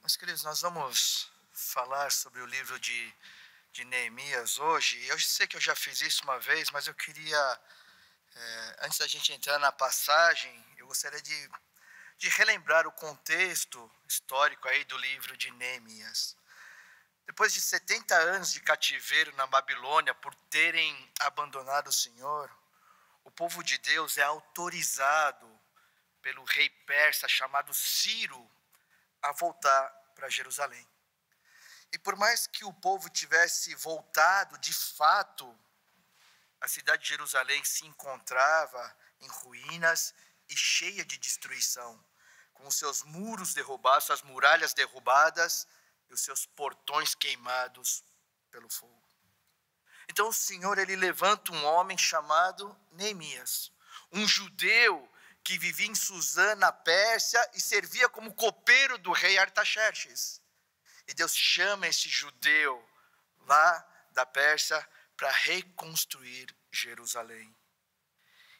Meus queridos, nós vamos falar sobre o livro de Neemias hoje. Eu sei que eu já fiz isso uma vez, mas eu queria, antes da gente entrar na passagem, eu gostaria de relembrar o contexto histórico aí do livro de Neemias. Depois de 70 anos de cativeiro na Babilônia por terem abandonado o Senhor, o povo de Deus é autorizado pelo rei persa chamado Ciro a voltar para Jerusalém. E por mais que o povo tivesse voltado, de fato, a cidade de Jerusalém se encontrava em ruínas e cheia de destruição, com os seus muros derrubados, suas muralhas derrubadas e os seus portões queimados pelo fogo. Então o Senhor, ele levanta um homem chamado Neemias, um judeu que vivia em Suzã, na Pérsia, e servia como copeiro do rei Artaxerxes. E Deus chama esse judeu lá da Pérsia para reconstruir Jerusalém.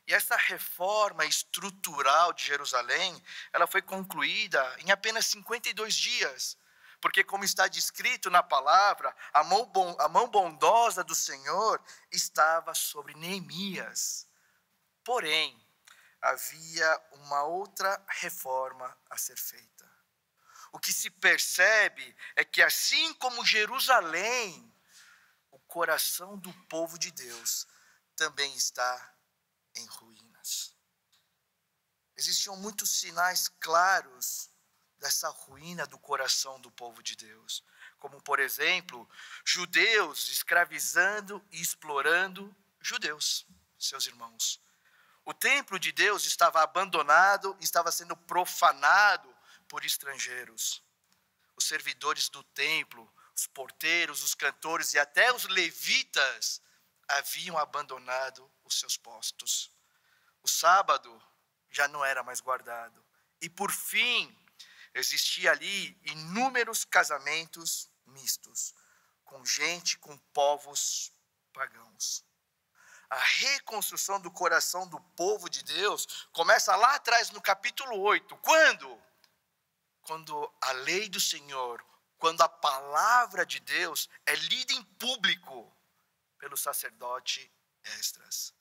E essa reforma estrutural de Jerusalém, ela foi concluída em apenas 52 dias. Porque, como está descrito na palavra, a mão bondosa do Senhor estava sobre Neemias. Porém, havia uma outra reforma a ser feita. O que se percebe é que, assim como Jerusalém, o coração do povo de Deus também está em ruínas. Existiam muitos sinais claros dessa ruína do coração do povo de Deus, como, por exemplo, judeus escravizando e explorando judeus, seus irmãos. O templo de Deus estava abandonado, estava sendo profanado por estrangeiros. Os servidores do templo, os porteiros, os cantores e até os levitas haviam abandonado os seus postos. O sábado já não era mais guardado. E por fim, existia ali inúmeros casamentos mistos, com gente, com povos pagãos. A reconstrução do coração do povo de Deus começa lá atrás no capítulo 8. Quando? Quando a lei do Senhor, quando a palavra de Deus é lida em público pelo sacerdote Esdras.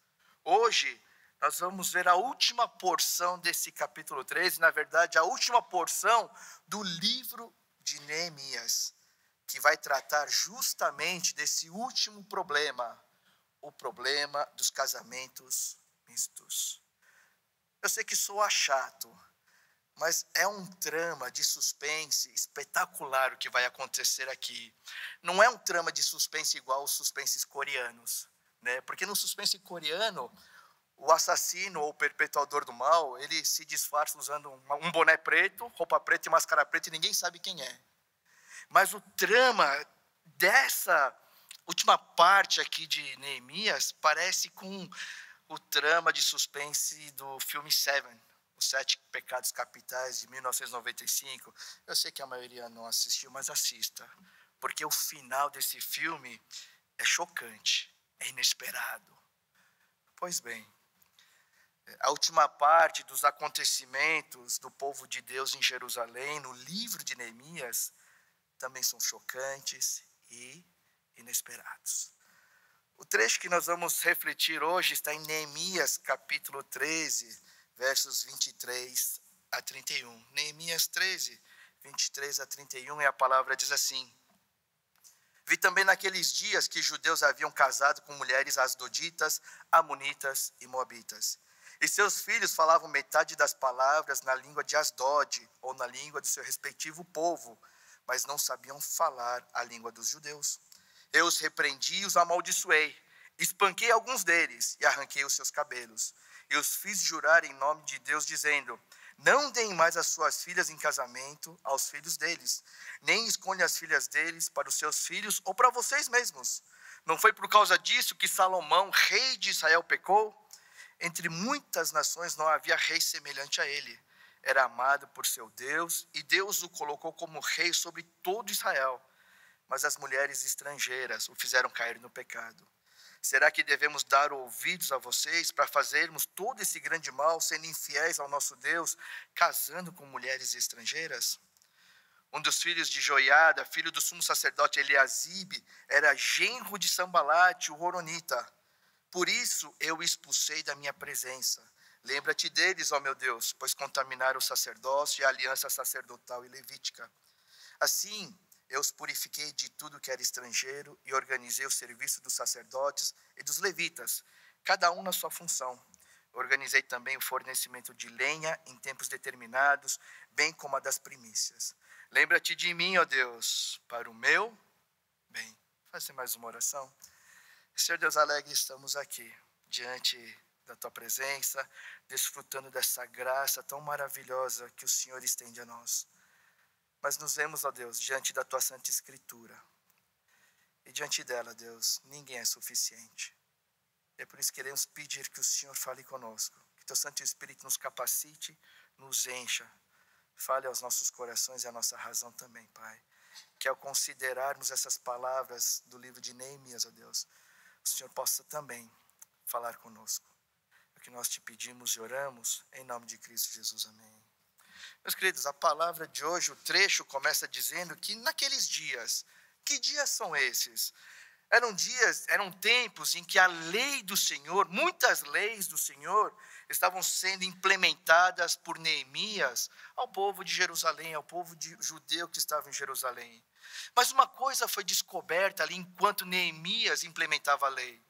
Hoje, nós vamos ver a última porção desse capítulo 13, na verdade, a última porção do livro de Neemias, que vai tratar justamente desse último problema, o problema dos casamentos mistos. Eu sei que soa chato, mas é um trama de suspense espetacular o que vai acontecer aqui. Não é um trama de suspense igual os suspenses coreanos, né? Porque no suspense coreano, o assassino ou o perpetuador do mal, ele se disfarça usando um boné preto, roupa preta e máscara preta e ninguém sabe quem é. Mas o trama dessa última parte aqui de Neemias parece com o trama de suspense do filme Seven, Os Sete Pecados Capitais, de 1995. Eu sei que a maioria não assistiu, mas assista, porque o final desse filme é chocante, é inesperado. Pois bem, a última parte dos acontecimentos do povo de Deus em Jerusalém, no livro de Neemias, também são chocantes e inesperados. O trecho que nós vamos refletir hoje está em Neemias capítulo 13, versos 23 a 31. Neemias 13, 23 a 31, e a palavra diz assim: Vi também naqueles dias que judeus haviam casado com mulheres asdoditas, amonitas e moabitas. E seus filhos falavam metade das palavras na língua de Asdod, ou na língua do seu respectivo povo, mas não sabiam falar a língua dos judeus. Eu os repreendi e os amaldiçoei. Espanquei alguns deles e arranquei os seus cabelos. E os fiz jurar em nome de Deus, dizendo: não deem mais as suas filhas em casamento aos filhos deles, nem escolham as filhas deles para os seus filhos ou para vocês mesmos. Não foi por causa disso que Salomão, rei de Israel, pecou? Entre muitas nações não havia rei semelhante a ele. Era amado por seu Deus, e Deus o colocou como rei sobre todo Israel. Mas as mulheres estrangeiras o fizeram cair no pecado. Será que devemos dar ouvidos a vocês para fazermos todo esse grande mal, sendo infiéis ao nosso Deus, casando com mulheres estrangeiras? Um dos filhos de Joiada, filho do sumo sacerdote Eliasibe, era genro de Sambalate, o horonita. Por isso eu o expulsei da minha presença. Lembra-te deles, ó meu Deus, pois contaminaram o sacerdócio e a aliança sacerdotal e levítica. Assim, eu os purifiquei de tudo que era estrangeiro e organizei o serviço dos sacerdotes e dos levitas, cada um na sua função. Organizei também o fornecimento de lenha em tempos determinados, bem como a das primícias. Lembra-te de mim, ó Deus, para o meu bem. Fazer mais uma oração. Senhor Deus alegre, estamos aqui, diante da Tua presença, desfrutando dessa graça tão maravilhosa que o Senhor estende a nós. Mas nos vemos, ó Deus, diante da Tua Santa Escritura. E diante dela, Deus, ninguém é suficiente. É por isso que queremos pedir que o Senhor fale conosco, que Teu Santo Espírito nos capacite, nos encha, fale aos nossos corações e à nossa razão também, Pai. Que ao considerarmos essas palavras do livro de Neemias, ó Deus, o Senhor possa também falar conosco. É o que nós te pedimos e oramos, em nome de Cristo Jesus, amém. Meus queridos, a palavra de hoje, o trecho começa dizendo que naqueles dias, que dias são esses? Eram tempos em que a lei do Senhor, muitas leis do Senhor, estavam sendo implementadas por Neemias ao povo de Jerusalém, ao povo judeu que estava em Jerusalém. Mas uma coisa foi descoberta ali enquanto Neemias implementava a lei,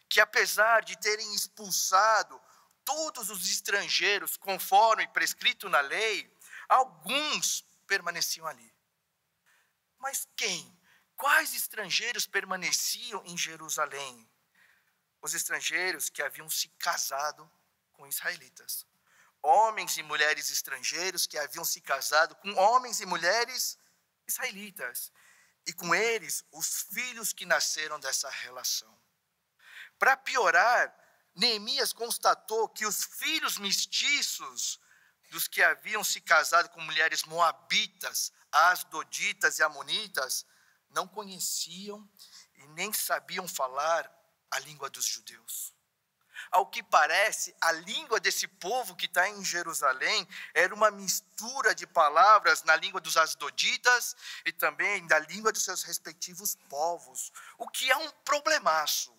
que apesar de terem expulsado todos os estrangeiros conforme prescrito na lei, alguns permaneciam ali. Mas quem? Quais estrangeiros permaneciam em Jerusalém? Os estrangeiros que haviam se casado com israelitas. Homens e mulheres estrangeiros que haviam se casado com homens e mulheres israelitas. E com eles, os filhos que nasceram dessa relação. Para piorar, Neemias constatou que os filhos mestiços dos que haviam se casado com mulheres moabitas, asdoditas e amonitas, não conheciam e nem sabiam falar a língua dos judeus. Ao que parece, a língua desse povo que está em Jerusalém era uma mistura de palavras na língua dos asdoditas e também da língua dos seus respectivos povos, o que é um problemaço.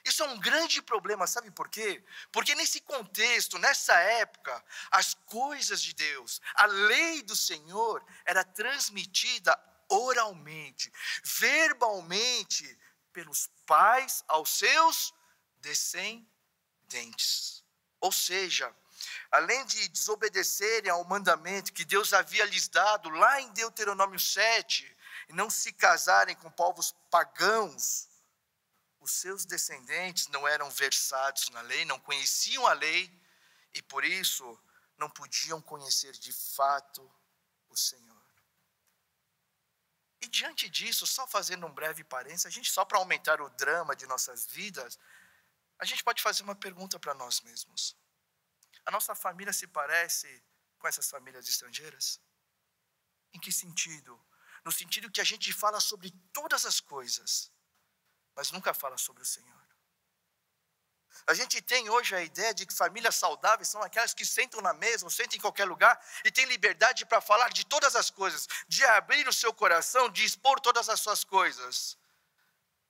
Isso é um grande problema, sabe por quê? Porque nesse contexto, nessa época, as coisas de Deus, a lei do Senhor era transmitida oralmente, verbalmente, pelos pais aos seus descendentes. Ou seja, além de desobedecerem ao mandamento que Deus havia lhes dado lá em Deuteronômio 7, e não se casarem com povos pagãos, os seus descendentes não eram versados na lei, não conheciam a lei, e por isso não podiam conhecer de fato o Senhor. E diante disso, só fazendo um breve parênteses, só para aumentar o drama de nossas vidas, a gente pode fazer uma pergunta para nós mesmos. A nossa família se parece com essas famílias estrangeiras? Em que sentido? No sentido que a gente fala sobre todas as coisas, mas nunca fala sobre o Senhor. A gente tem hoje a ideia de que famílias saudáveis são aquelas que sentam na mesa ou sentam em qualquer lugar e têm liberdade para falar de todas as coisas, de abrir o seu coração, de expor todas as suas coisas.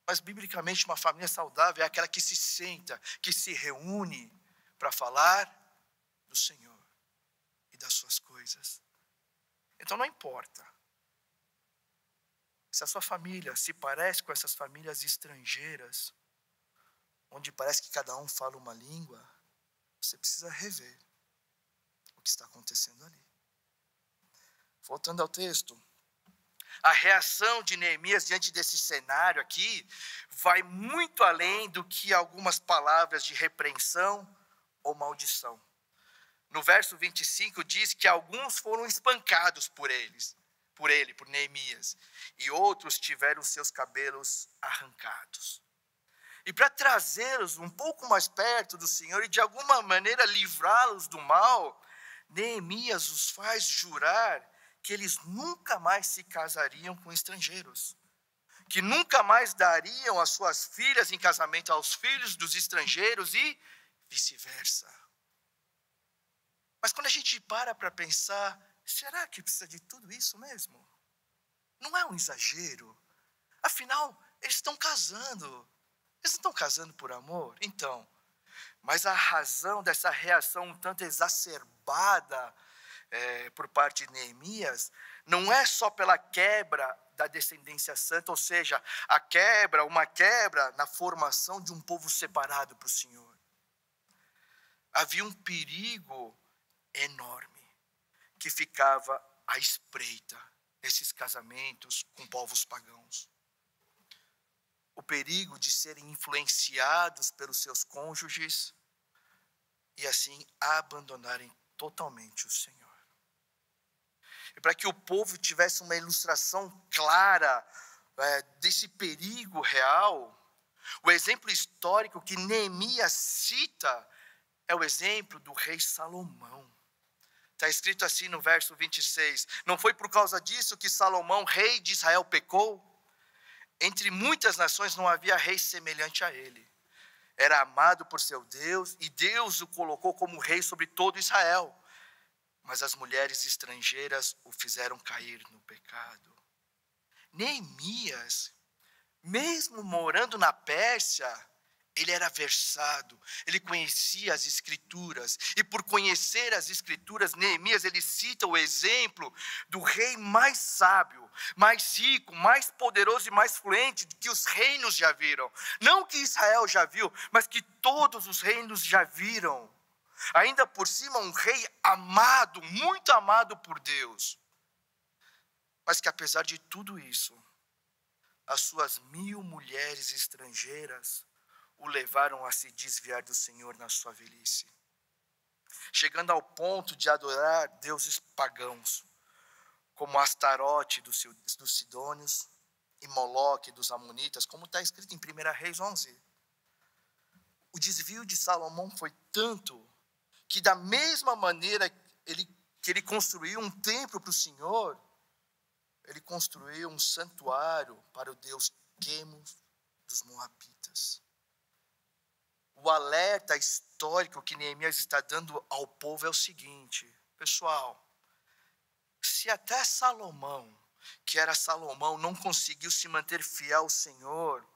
Mas, biblicamente, uma família saudável é aquela que se senta, que se reúne para falar do Senhor e das suas coisas. Então, não importa se a sua família se parece com essas famílias estrangeiras, onde parece que cada um fala uma língua, você precisa rever o que está acontecendo ali. Voltando ao texto, a reação de Neemias diante desse cenário aqui vai muito além do que algumas palavras de repreensão ou maldição. No verso 25 diz que alguns foram espancados por Neemias, e outros tiveram seus cabelos arrancados. E para trazê-los um pouco mais perto do Senhor e de alguma maneira livrá-los do mal, Neemias os faz jurar que eles nunca mais se casariam com estrangeiros, que nunca mais dariam as suas filhas em casamento aos filhos dos estrangeiros e vice-versa. Mas quando a gente para pensar, será que precisa de tudo isso mesmo? Não é um exagero? Afinal, eles estão casando. Eles não estão casando por amor? Então, mas a razão dessa reação um tanto exacerbada por parte de Neemias, não é só pela quebra da descendência santa, ou seja, uma quebra na formação de um povo separado para o Senhor. Havia um perigo enorme que ficava à espreita nesses casamentos com povos pagãos. O perigo de serem influenciados pelos seus cônjuges e assim abandonarem totalmente o Senhor. E para que o povo tivesse uma ilustração clara desse perigo real, o exemplo histórico que Neemias cita é o exemplo do rei Salomão. Está escrito assim no verso 26, não foi por causa disso que Salomão, rei de Israel, pecou? Entre muitas nações não havia rei semelhante a ele. Era amado por seu Deus e Deus o colocou como rei sobre todo Israel. Mas as mulheres estrangeiras o fizeram cair no pecado. Neemias, mesmo morando na Pérsia, ele era versado, ele conhecia as Escrituras. E por conhecer as Escrituras, Neemias, ele cita o exemplo do rei mais sábio, mais rico, mais poderoso e mais fluente que os reinos já viram. Não que Israel já viu, mas que todos os reinos já viram. Ainda por cima, um rei amado, muito amado por Deus. Mas que apesar de tudo isso, as suas 1000 mulheres estrangeiras o levaram a se desviar do Senhor na sua velhice. Chegando ao ponto de adorar deuses pagãos, como Astarote dos sidônios e Moloque dos amonitas, como está escrito em 1 Reis 11. O desvio de Salomão foi tanto que da mesma maneira que ele construiu um templo para o Senhor, ele construiu um santuário para o deus Quemos dos Moabitas. O alerta histórico que Neemias está dando ao povo é o seguinte, pessoal, se até Salomão, que era Salomão, não conseguiu se manter fiel ao Senhor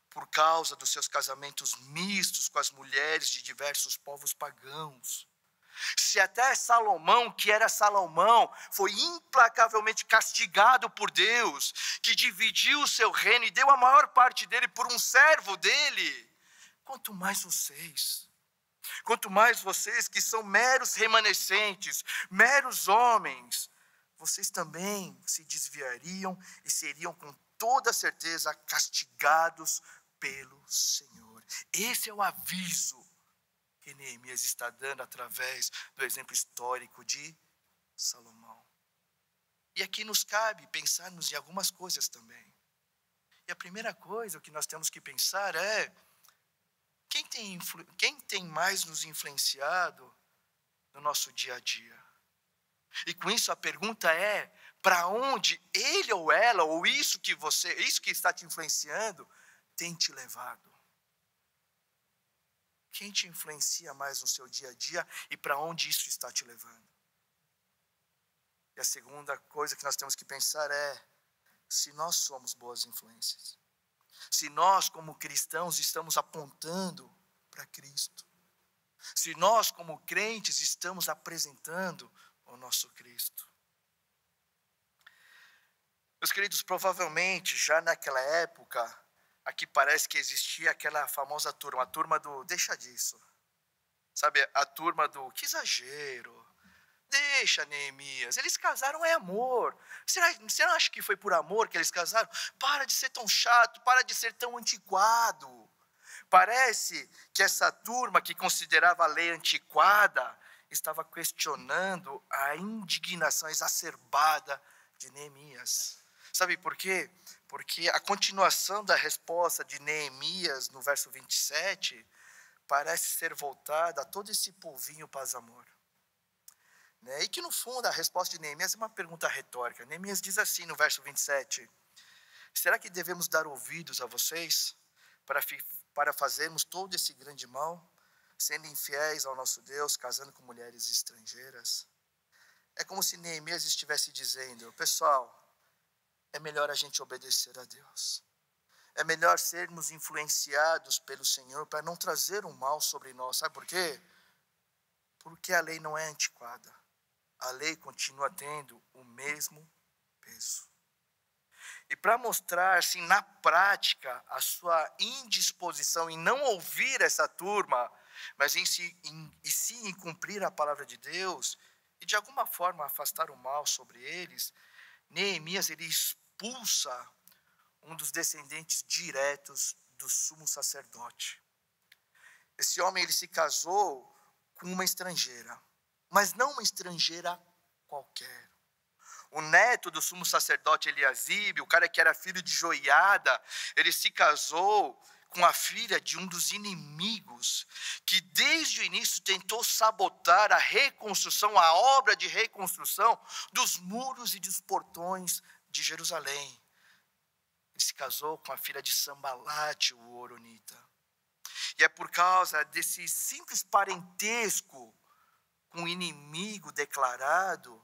por causa dos seus casamentos mistos com as mulheres de diversos povos pagãos, se até Salomão, que era Salomão, foi implacavelmente castigado por Deus, que dividiu o seu reino e deu a maior parte dele por um servo dele, quanto mais vocês que são meros remanescentes, meros homens, vocês também se desviariam e seriam com toda certeza castigados pelo Senhor. Esse é o aviso que Neemias está dando através do exemplo histórico de Salomão. E aqui nos cabe pensarmos em algumas coisas também. E a primeira coisa que nós temos que pensar é: quem tem mais nos influenciado no nosso dia a dia? E com isso a pergunta é: para onde ele ou ela, ou isso que está te influenciando, tem te levado? Quem te influencia mais no seu dia a dia e para onde isso está te levando? E a segunda coisa que nós temos que pensar é: se nós somos boas influências, se nós como cristãos estamos apontando para Cristo, se nós como crentes estamos apresentando o nosso Cristo. Meus queridos, provavelmente já naquela época, aqui parece que existia aquela famosa turma, a turma do deixa disso. Sabe, a turma do que exagero, deixa Neemias, eles casaram é amor. Você não acha que foi por amor que eles casaram? Para de ser tão chato, para de ser tão antiquado. Parece que essa turma que considerava a lei antiquada estava questionando a indignação exacerbada de Neemias. Sabe por quê? Porque a continuação da resposta de Neemias no verso 27 parece ser voltada a todo esse povinho paz-amor. E que no fundo a resposta de Neemias é uma pergunta retórica. Neemias diz assim no verso 27, será que devemos dar ouvidos a vocês para fazermos todo esse grande mal, sendo infiéis ao nosso Deus, casando com mulheres estrangeiras? É como se Neemias estivesse dizendo: pessoal, é melhor a gente obedecer a Deus. É melhor sermos influenciados pelo Senhor para não trazer um mal sobre nós. Sabe por quê? Porque a lei não é antiquada. A lei continua tendo o mesmo peso. E para mostrar, assim, na prática, a sua indisposição em não ouvir essa turma, mas sim em cumprir a palavra de Deus, e de alguma forma afastar o mal sobre eles, Neemias, ele expulsa um dos descendentes diretos do sumo sacerdote. Esse homem, ele se casou com uma estrangeira, mas não uma estrangeira qualquer. O neto do sumo sacerdote Eliasibe, o cara que era filho de Joiada, ele se casou com a filha de um dos inimigos, que desde o início tentou sabotar a reconstrução, a obra de reconstrução dos muros e dos portões de Jerusalém. Ele se casou com a filha de Sambalate, o horonita. E é por causa desse simples parentesco com o inimigo declarado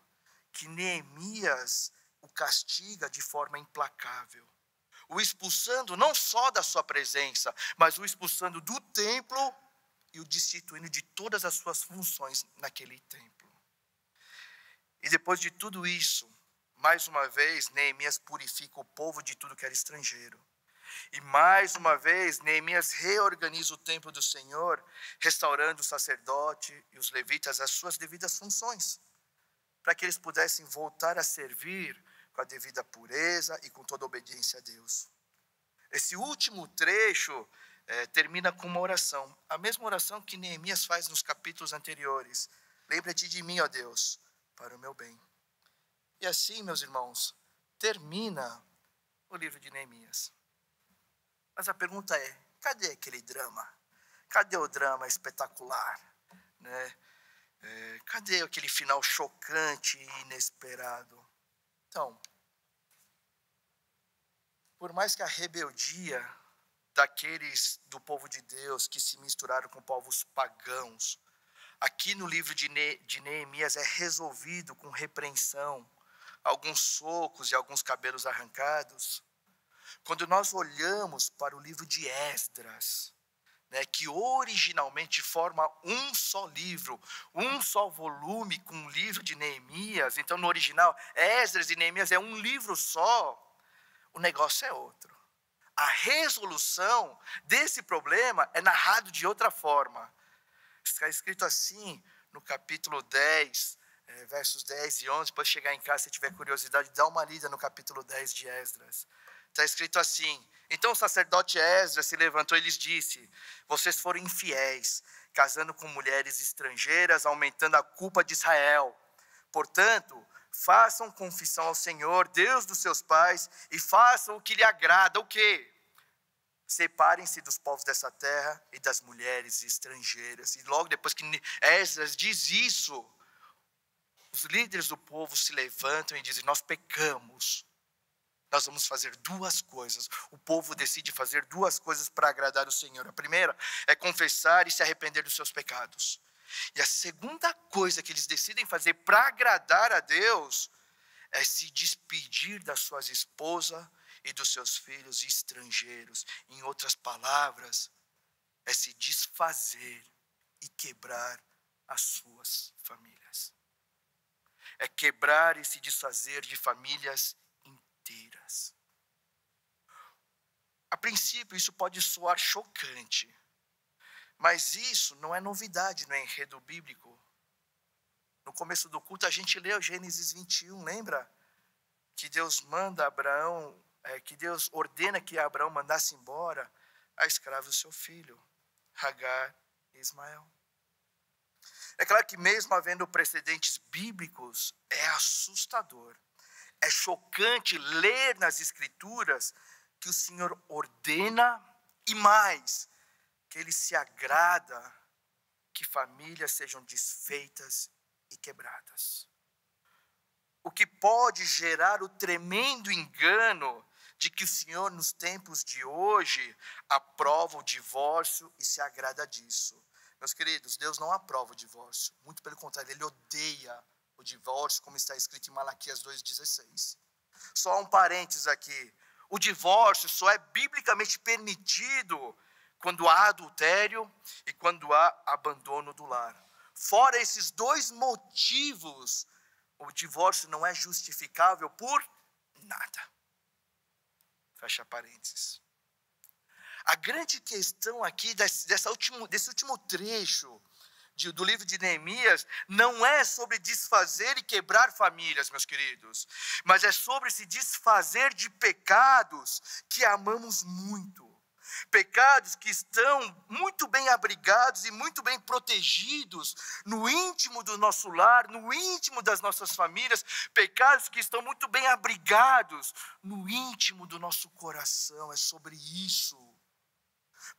que Neemias o castiga de forma implacável, o expulsando não só da sua presença, mas o expulsando do templo e o destituindo de todas as suas funções naquele templo. E depois de tudo isso, mais uma vez, Neemias purifica o povo de tudo que era estrangeiro. E mais uma vez, Neemias reorganiza o templo do Senhor, restaurando o sacerdote e os levitas às suas devidas funções, para que eles pudessem voltar a servir com a devida pureza e com toda a obediência a Deus. Esse último trecho termina com uma oração, a mesma oração que Neemias faz nos capítulos anteriores. Lembra-te de mim, ó Deus, para o meu bem. E assim, meus irmãos, termina o livro de Neemias. Mas a pergunta é, cadê aquele drama? Cadê o drama espetacular? Né? Cadê aquele final chocante e inesperado? Então, por mais que a rebeldia daqueles do povo de Deus que se misturaram com povos pagãos, aqui no livro de Neemias é resolvido com repreensão, alguns socos e alguns cabelos arrancados. Quando nós olhamos para o livro de Esdras, né, que originalmente forma um só livro, um só volume com o livro de Neemias, então no original Esdras e Neemias é um livro só, o negócio é outro. A resolução desse problema é narrado de outra forma. Está escrito assim no capítulo 10, versos 10 e 11, depois de chegar em casa, se tiver curiosidade, dá uma lida no capítulo 10 de Esdras. Está escrito assim: então o sacerdote Esdras se levantou e lhes disse: vocês foram infiéis, casando com mulheres estrangeiras, aumentando a culpa de Israel. Portanto, façam confissão ao Senhor, Deus dos seus pais, e façam o que lhe agrada. O quê? Separem-se dos povos dessa terra e das mulheres estrangeiras. E logo depois que Esdras diz isso, os líderes do povo se levantam e dizem: nós pecamos. Nós vamos fazer duas coisas. O povo decide fazer duas coisas para agradar o Senhor. A primeira é confessar e se arrepender dos seus pecados. E a segunda coisa que eles decidem fazer para agradar a Deus é se despedir das suas esposas e dos seus filhos estrangeiros. Em outras palavras, é se desfazer e quebrar as suas famílias. É quebrar e se desfazer de famílias inteiras. A princípio, isso pode soar chocante, mas isso não é novidade no enredo bíblico. No começo do culto, a gente leu Gênesis 21, lembra? Que Deus manda Abraão, que Deus ordena que Abraão mandasse embora a escrava do seu filho, Hagar e Ismael. É claro que mesmo havendo precedentes bíblicos, é assustador. É chocante ler nas Escrituras que o Senhor ordena e mais, que Ele se agrada que famílias sejam desfeitas e quebradas. O que pode gerar o tremendo engano de que o Senhor, nos tempos de hoje, aprova o divórcio e se agrada disso. Meus queridos, Deus não aprova o divórcio. Muito pelo contrário, Ele odeia o divórcio, como está escrito em Malaquias 2,16. Só um parênteses aqui. O divórcio só é biblicamente permitido quando há adultério e quando há abandono do lar. Fora esses dois motivos, o divórcio não é justificável por nada. Fecha parênteses. A grande questão aqui desse último trecho do livro de Neemias não é sobre desfazer e quebrar famílias, meus queridos, mas é sobre se desfazer de pecados que amamos muito. Pecados que estão muito bem abrigados e muito bem protegidos no íntimo do nosso lar, no íntimo das nossas famílias. Pecados que estão muito bem abrigados no íntimo do nosso coração. É sobre isso.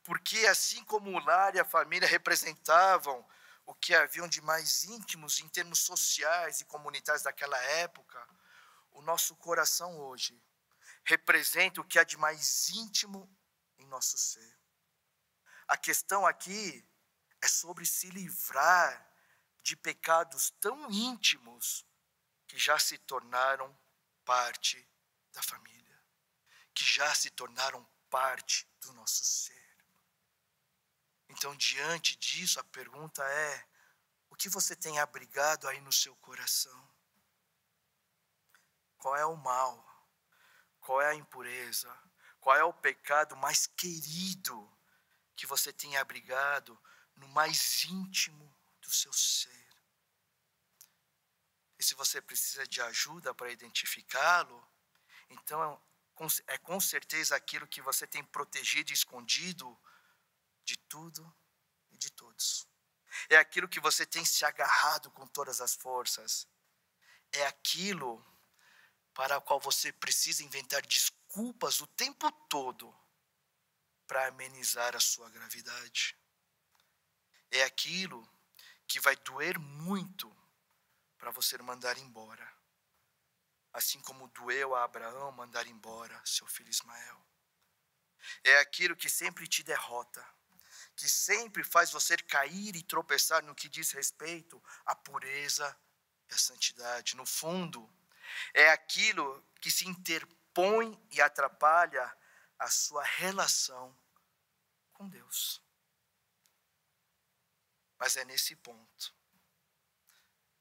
Porque assim como o lar e a família representavam o que haviam de mais íntimos em termos sociais e comunitários daquela época, o nosso coração hoje representa o que há de mais íntimo em nosso ser. A questão aqui é sobre se livrar de pecados tão íntimos que já se tornaram parte da família, que já se tornaram parte do nosso ser. Então, diante disso, a pergunta é: o que você tem abrigado aí no seu coração? Qual é o mal? Qual é a impureza? Qual é o pecado mais querido que você tem abrigado no mais íntimo do seu ser? E se você precisa de ajuda para identificá-lo, então é com certeza aquilo que você tem protegido e escondido de tudo e de todos. É aquilo que você tem se agarrado com todas as forças. É aquilo para o qual você precisa inventar desculpas o tempo todo para amenizar a sua gravidade. É aquilo que vai doer muito para você mandar embora. Assim como doeu a Abraão mandar embora seu filho Ismael. É aquilo que sempre te derrota, que sempre faz você cair e tropeçar no que diz respeito à pureza e à santidade. No fundo, é aquilo que se interpõe e atrapalha a sua relação com Deus. Mas é nesse ponto,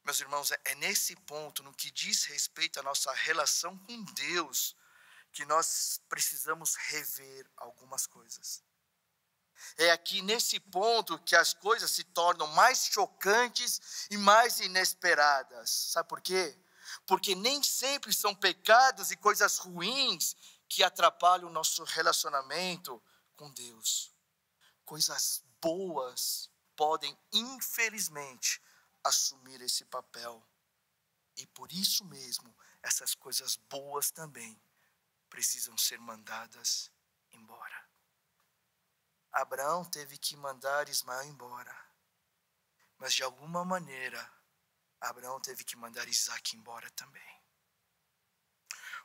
meus irmãos, é nesse ponto, no que diz respeito à nossa relação com Deus, que nós precisamos rever algumas coisas. É aqui nesse ponto que as coisas se tornam mais chocantes e mais inesperadas. Sabe por quê? Porque nem sempre são pecados e coisas ruins que atrapalham o nosso relacionamento com Deus. Coisas boas podem, infelizmente, assumir esse papel. E por isso mesmo, essas coisas boas também precisam ser mandadas embora. Abraão teve que mandar Ismael embora. Mas de alguma maneira, Abraão teve que mandar Isaac embora também.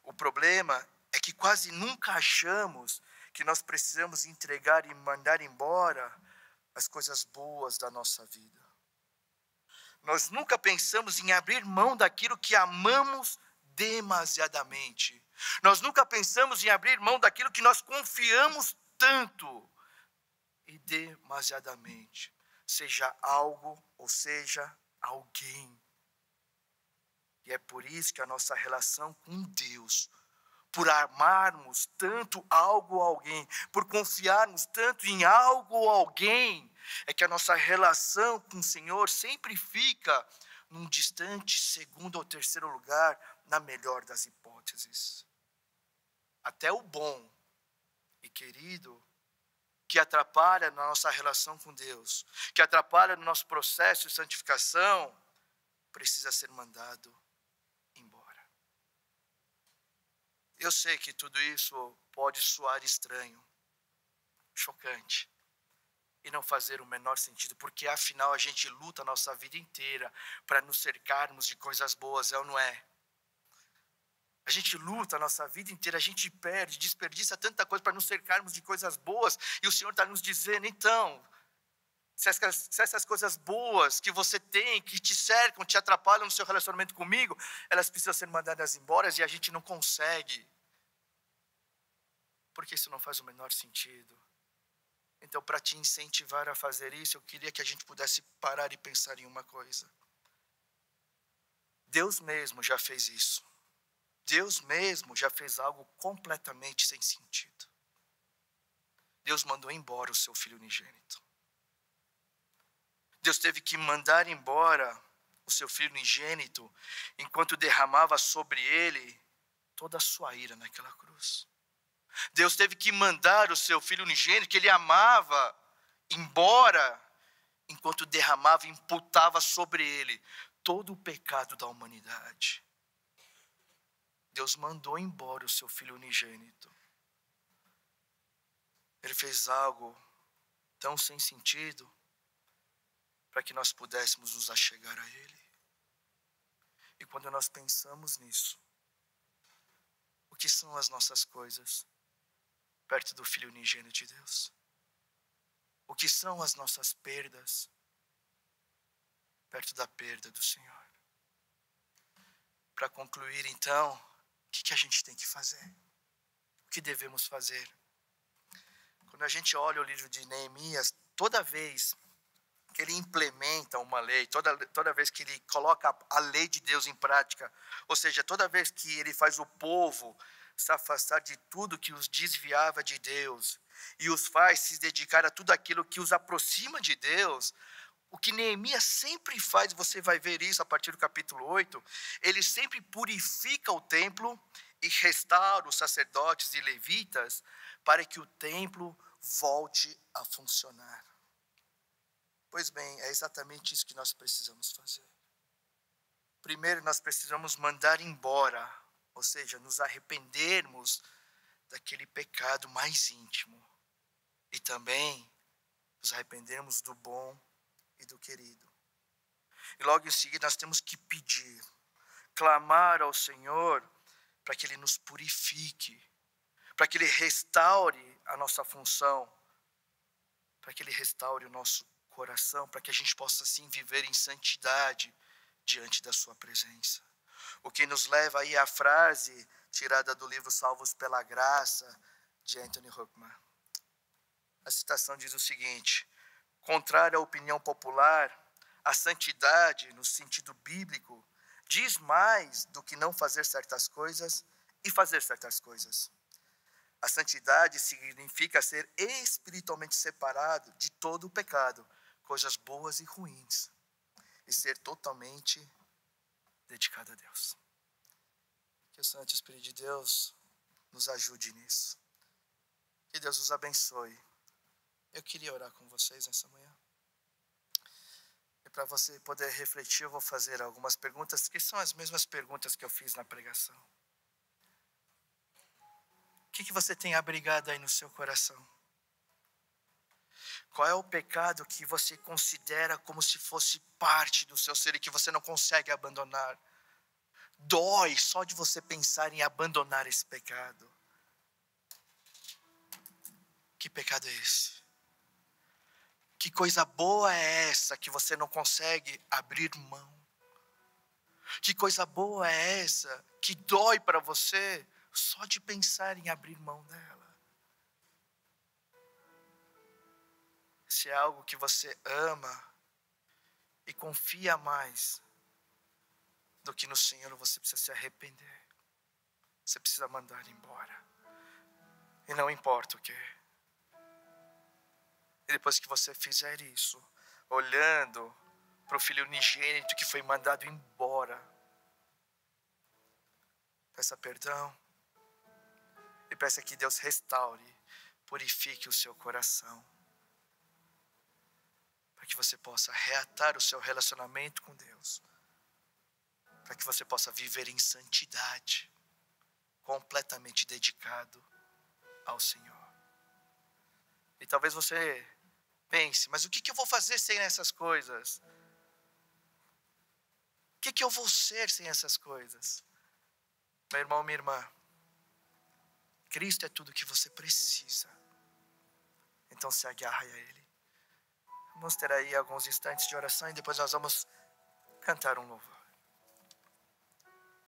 O problema é que quase nunca achamos que nós precisamos entregar e mandar embora as coisas boas da nossa vida. Nós nunca pensamos em abrir mão daquilo que amamos demasiadamente. Nós nunca pensamos em abrir mão daquilo que nós confiamos tanto e demasiadamente. Seja algo ou seja alguém. E é por isso que a nossa relação com Deus, por amarmos tanto algo ou alguém, por confiarmos tanto em algo ou alguém, é que a nossa relação com o Senhor sempre fica num distante segundo ou terceiro lugar, na melhor das hipóteses. Até o bom e querido, que atrapalha na nossa relação com Deus, que atrapalha no nosso processo de santificação, precisa ser mandado embora. Eu sei que tudo isso pode soar estranho, chocante, e não fazer o menor sentido, porque afinal a gente luta a nossa vida inteira para nos cercarmos de coisas boas, é ou não é? A gente luta a nossa vida inteira, a gente perde, desperdiça tanta coisa para nos cercarmos de coisas boas, e o Senhor está nos dizendo, então, se essas coisas boas que você tem, que te cercam, te atrapalham no seu relacionamento comigo, elas precisam ser mandadas embora e a gente não consegue. Porque isso não faz o menor sentido. Então, para te incentivar a fazer isso, eu queria que a gente pudesse parar e pensar em uma coisa. Deus mesmo já fez isso. Deus mesmo já fez algo completamente sem sentido. Deus mandou embora o seu filho unigênito. Deus teve que mandar embora o seu filho unigênito enquanto derramava sobre ele toda a sua ira naquela cruz. Deus teve que mandar o seu filho unigênito, que ele amava, embora, enquanto derramava e imputava sobre ele todo o pecado da humanidade. Deus mandou embora o seu filho unigênito. Ele fez algo tão sem sentido para que nós pudéssemos nos achegar a ele. E quando nós pensamos nisso, o que são as nossas coisas perto do Filho unigênito de Deus? O que são as nossas perdas perto da perda do Senhor? Para concluir, então, o que a gente tem que fazer? O que devemos fazer? Quando a gente olha o livro de Neemias, toda vez que ele implementa uma lei, toda vez que ele coloca a lei de Deus em prática, ou seja, toda vez que ele faz o povo se afastar de tudo que os desviava de Deus e os faz se dedicar a tudo aquilo que os aproxima de Deus, o que Neemias sempre faz, você vai ver isso a partir do capítulo 8, ele sempre purifica o templo e restaura os sacerdotes e levitas para que o templo volte a funcionar. Pois bem, é exatamente isso que nós precisamos fazer. Primeiro, nós precisamos mandar embora, ou seja, nos arrependermos daquele pecado mais íntimo. E também nos arrependermos do bom e do querido. E logo em seguida nós temos que pedir, clamar ao Senhor para que Ele nos purifique, para que Ele restaure a nossa função, para que Ele restaure o nosso coração, para que a gente possa assim viver em santidade diante da sua presença. O que nos leva aí à frase tirada do livro Salvos pela Graça, de Anthony Huckman. A citação diz o seguinte: contrário à opinião popular, a santidade, no sentido bíblico, diz mais do que não fazer certas coisas e fazer certas coisas. A santidade significa ser espiritualmente separado de todo o pecado, coisas boas e ruins, e ser totalmente dedicado a Deus. Que o Santo Espírito de Deus nos ajude nisso. Que Deus os abençoe. Eu queria orar com vocês nessa manhã. E para você poder refletir, eu vou fazer algumas perguntas, que são as mesmas perguntas que eu fiz na pregação. O que você tem abrigado aí no seu coração? Qual é o pecado que você considera como se fosse parte do seu ser e que você não consegue abandonar? Dói só de você pensar em abandonar esse pecado. Que pecado é esse? Que coisa boa é essa que você não consegue abrir mão? Que coisa boa é essa que dói para você só de pensar em abrir mão dela? Se é algo que você ama e confia mais do que no Senhor, você precisa se arrepender. Você precisa mandar embora. E não importa o que. E depois que você fizer isso, olhando para o Filho unigênito que foi mandado embora, peça perdão e peça que Deus restaure, purifique o seu coração, para que você possa reatar o seu relacionamento com Deus, para que você possa viver em santidade, completamente dedicado ao Senhor. E talvez você pense, mas o que eu vou fazer sem essas coisas? O que eu vou ser sem essas coisas? Meu irmão, minha irmã, Cristo é tudo o que você precisa. Então se agarre a Ele. Vamos ter aí alguns instantes de oração e depois nós vamos cantar um louvor.